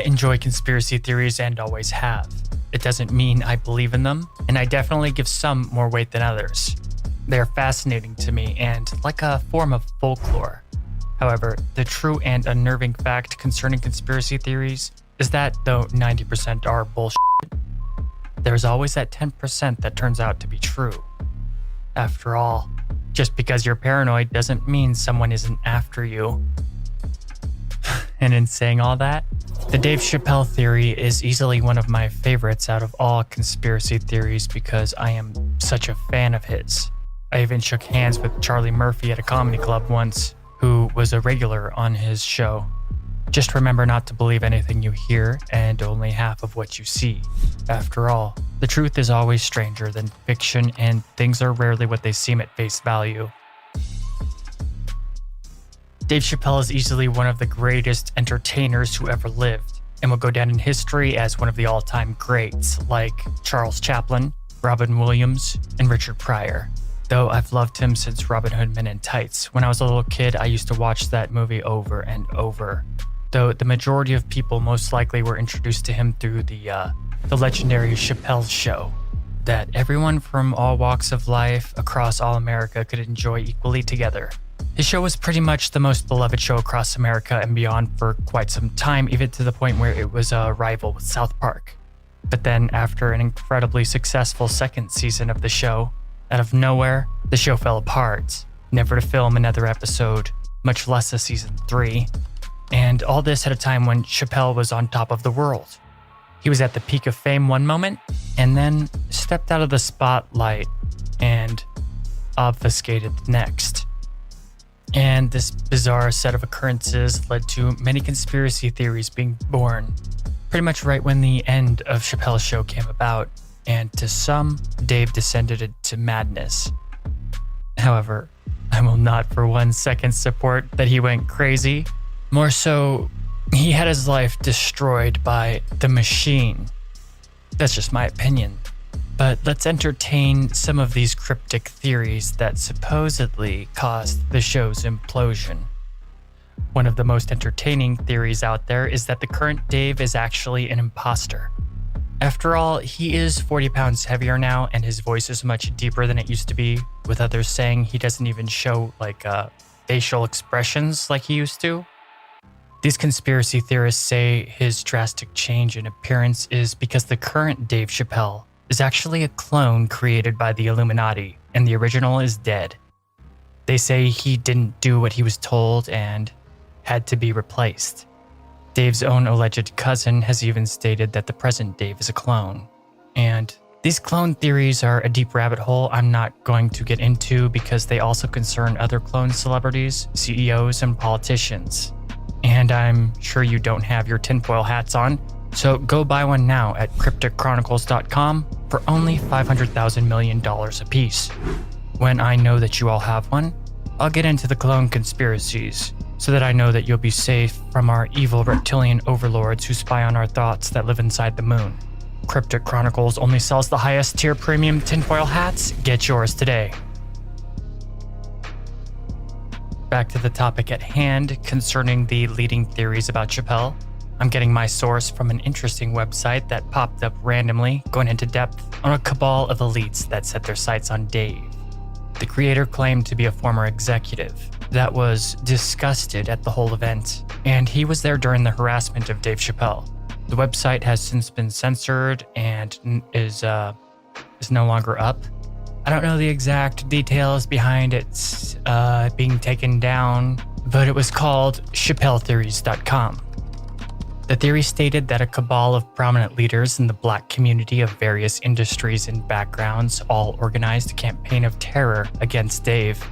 enjoy conspiracy theories and always have. It doesn't mean I believe in them, and I definitely give some more weight than others. They are fascinating to me and like a form of folklore. However, the true and unnerving fact concerning conspiracy theories is that though 90% are bullshit, there's always that 10% that turns out to be true. After all, just because you're paranoid doesn't mean someone isn't after you. And in saying all that, the Dave Chappelle theory is easily one of my favorites out of all conspiracy theories because I am such a fan of his. I even shook hands with Charlie Murphy at a comedy club once, who was a regular on his show. Just remember not to believe anything you hear and only half of what you see. After all, the truth is always stranger than fiction and things are rarely what they seem at face value. Dave Chappelle is easily one of the greatest entertainers who ever lived and will go down in history as one of the all-time greats like Charles Chaplin, Robin Williams, and Richard Pryor. Though I've loved him since Robin Hood Men in Tights. When I was a little kid, I used to watch that movie over and over. Though the majority of people most likely were introduced to him through the legendary Chappelle show that everyone from all walks of life across all America could enjoy equally together. His show was pretty much the most beloved show across America and beyond for quite some time, even to the point where it was a rival with South Park. But then after an incredibly successful second season of the show, out of nowhere, the show fell apart, never to film another episode, much less a season 3. And all this at a time when Chappelle was on top of the world. He was at the peak of fame one moment, and then stepped out of the spotlight and obfuscated the next. And this bizarre set of occurrences led to many conspiracy theories being born, pretty much right when the end of Chappelle's show came about, and to some, Dave descended into madness. However, I will not for 1 second support that he went crazy. More so, he had his life destroyed by the machine. That's just my opinion. But let's entertain some of these cryptic theories that supposedly caused the show's implosion. One of the most entertaining theories out there is that the current Dave is actually an imposter. After all, he is 40 pounds heavier now and his voice is much deeper than it used to be, with others saying he doesn't even show facial expressions like he used to. These conspiracy theorists say his drastic change in appearance is because the current Dave Chappelle is actually a clone created by the Illuminati, and the original is dead. They say he didn't do what he was told and had to be replaced. Dave's own alleged cousin has even stated that the present Dave is a clone. And these clone theories are a deep rabbit hole I'm not going to get into because they also concern other clone celebrities, CEOs, and politicians. And I'm sure you don't have your tinfoil hats on, so go buy one now at crypticchronicles.com for only $500,000 million a piece. When I know that you all have one, I'll get into the clone conspiracies so that I know that you'll be safe from our evil reptilian overlords who spy on our thoughts that live inside the moon. Cryptic Chronicles only sells the highest tier premium tinfoil hats. Get yours today. Back to the topic at hand concerning the leading theories about Chappelle. I'm getting my source from an interesting website that popped up randomly, going into depth on a cabal of elites that set their sights on Dave. The creator claimed to be a former executive that was disgusted at the whole event, and he was there during the harassment of Dave Chappelle. The website has since been censored and is no longer up. I don't know the exact details behind its being taken down, but it was called chappelletheories.com. The theory stated that a cabal of prominent leaders in the black community of various industries and backgrounds all organized a campaign of terror against Dave.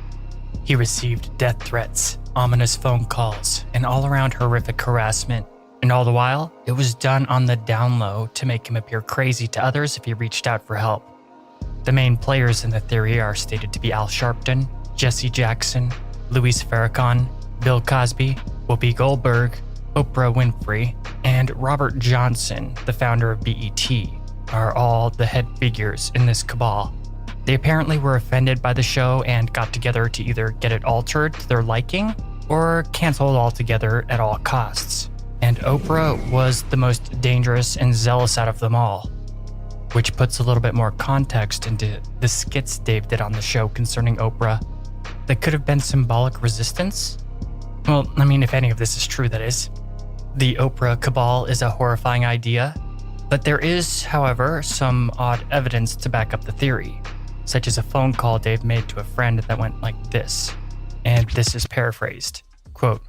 He received death threats, ominous phone calls, and all-around horrific harassment. And all the while, it was done on the down low to make him appear crazy to others if he reached out for help. The main players in the theory are stated to be Al Sharpton, Jesse Jackson, Louis Farrakhan, Bill Cosby, Whoopi Goldberg, Oprah Winfrey, and Robert Johnson, the founder of BET, are all the head figures in this cabal. They apparently were offended by the show and got together to either get it altered to their liking or canceled altogether at all costs. And Oprah was the most dangerous and zealous out of them all, which puts a little bit more context into the skits Dave did on the show concerning Oprah that could have been symbolic resistance. Well, I mean, if any of this is true, that is. The Oprah cabal is a horrifying idea, but there is, however, some odd evidence to back up the theory, such as a phone call Dave made to a friend that went like this, and this is paraphrased, quote,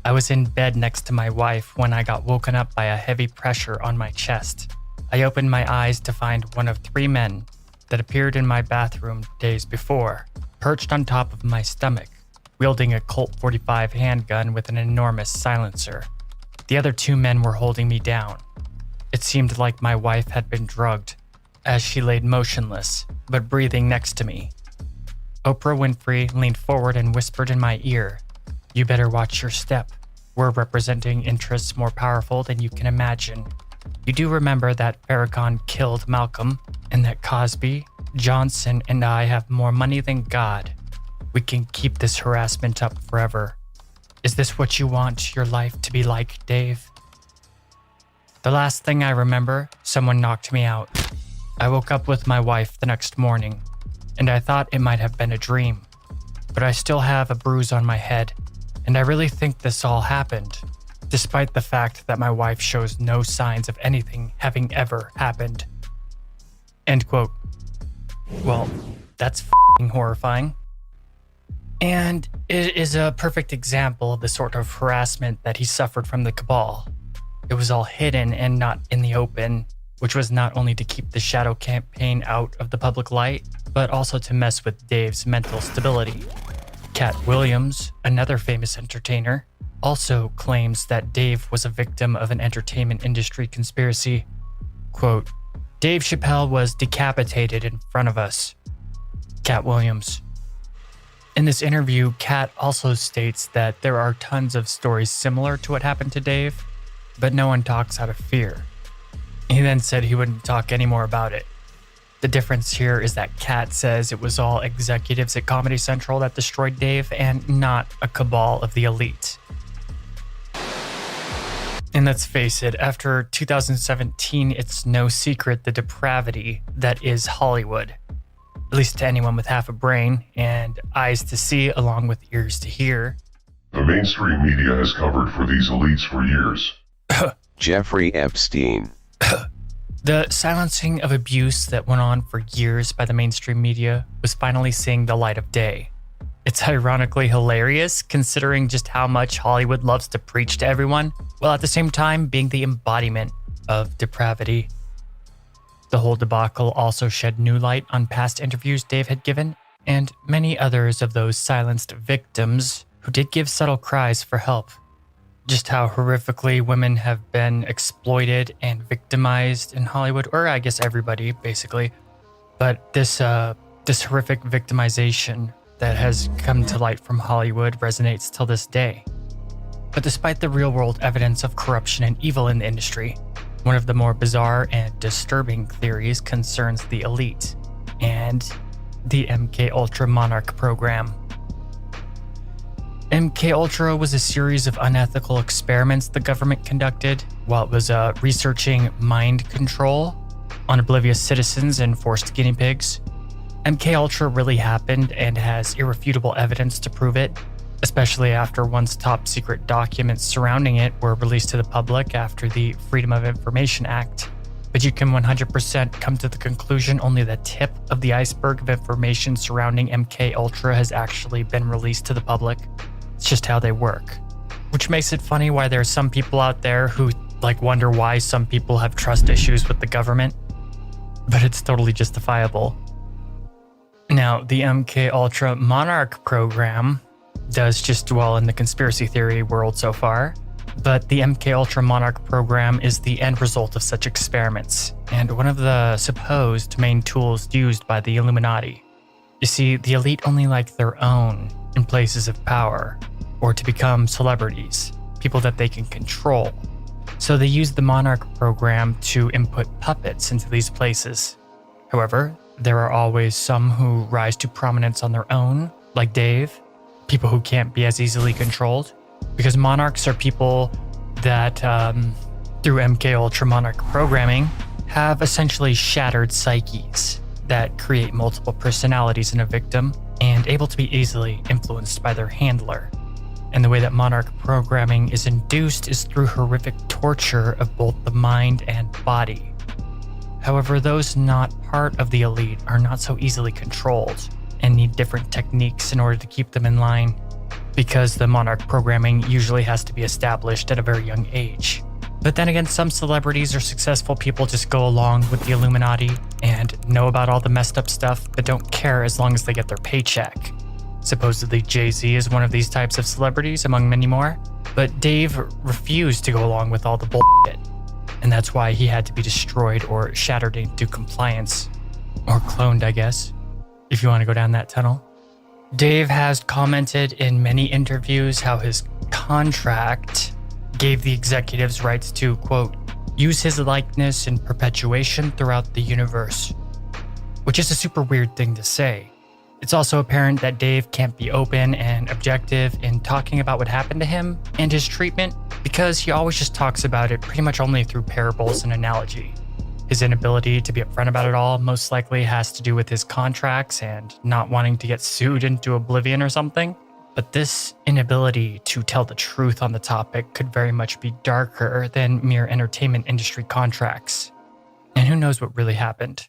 "I was in bed next to my wife when I got woken up by a heavy pressure on my chest. I opened my eyes to find one of 3 men that appeared in my bathroom days before, perched on top of my stomach, wielding a Colt 45 handgun with an enormous silencer. The other 2 men were holding me down. It seemed like my wife had been drugged, as she laid motionless, but breathing next to me. Oprah Winfrey leaned forward and whispered in my ear, 'You better watch your step. We're representing interests more powerful than you can imagine. You do remember that Farrakhan killed Malcolm, and that Cosby, Johnson, and I have more money than God. We can keep this harassment up forever. Is this what you want your life to be like, Dave?' The last thing I remember, someone knocked me out. I woke up with my wife the next morning, and I thought it might have been a dream. But I still have a bruise on my head, and I really think this all happened, despite the fact that my wife shows no signs of anything having ever happened." End quote. Well, that's f***ing horrifying. And it is a perfect example of the sort of harassment that he suffered from the cabal. It was all hidden and not in the open, which was not only to keep the shadow campaign out of the public light, but also to mess with Dave's mental stability. Cat Williams, another famous entertainer, also claims that Dave was a victim of an entertainment industry conspiracy. Quote, "Dave Chappelle was decapitated in front of us." Cat Williams. In this interview, Cat also states that there are tons of stories similar to what happened to Dave, but no one talks out of fear. He then said he wouldn't talk anymore about it. The difference here is that Cat says it was all executives at Comedy Central that destroyed Dave and not a cabal of the elite. And let's face it, after 2017, it's no secret the depravity that is Hollywood. At least to anyone with half a brain and eyes to see along with ears to hear. The mainstream media has covered for these elites for years. Jeffrey Epstein. The silencing of abuse that went on for years by the mainstream media was finally seeing the light of day. It's ironically hilarious considering just how much Hollywood loves to preach to everyone, while at the same time being the embodiment of depravity. The whole debacle also shed new light on past interviews Dave had given, and many others of those silenced victims who did give subtle cries for help. Just how horrifically women have been exploited and victimized in Hollywood, or I guess everybody, basically. But this horrific victimization that has come to light from Hollywood resonates till this day. But despite the real-world evidence of corruption and evil in the industry, one of the more bizarre and disturbing theories concerns the elite and the MKUltra Monarch program. MKUltra was a series of unethical experiments the government conducted while it was researching mind control on oblivious citizens and forced guinea pigs. MKUltra really happened and has irrefutable evidence to prove it, especially after once top secret documents surrounding it were released to the public after the Freedom of Information Act. But you can 100% come to the conclusion only the tip of the iceberg of information surrounding MKUltra has actually been released to the public. It's just how they work. Which makes it funny why there are some people out there who wonder why some people have trust issues with the government. But it's totally justifiable. Now, the MKUltra Monarch program does just dwell in the conspiracy theory world so far, but the MKUltra Monarch program is the end result of such experiments, and one of the supposed main tools used by the Illuminati. You see, the elite only like their own in places of power, or to become celebrities, people that they can control. So they use the Monarch program to input puppets into these places. However, there are always some who rise to prominence on their own, like Dave, people who can't be as easily controlled, because monarchs are people that, through MK Monarch programming, have essentially shattered psyches that create multiple personalities in a victim and able to be easily influenced by their handler. And the way that monarch programming is induced is through horrific torture of both the mind and body. However, those not part of the elite are not so easily controlled and need different techniques in order to keep them in line, because the monarch programming usually has to be established at a very young age. But then again, some celebrities or successful people just go along with the Illuminati and know about all the messed up stuff but don't care as long as they get their paycheck. Supposedly Jay-Z is one of these types of celebrities, among many more, but Dave refused to go along with all the bullshit, and that's why he had to be destroyed or shattered into compliance, or cloned, I guess, if you want to go down that tunnel. Dave has commented in many interviews how his contract gave the executives rights to, quote, use his likeness in perpetuation throughout the universe, which is a super weird thing to say. It's also apparent that Dave can't be open and objective in talking about what happened to him and his treatment, because he always just talks about it pretty much only through parables and analogy. His inability to be upfront about it all most likely has to do with his contracts and not wanting to get sued into oblivion or something. But this inability to tell the truth on the topic could very much be darker than mere entertainment industry contracts. And who knows what really happened.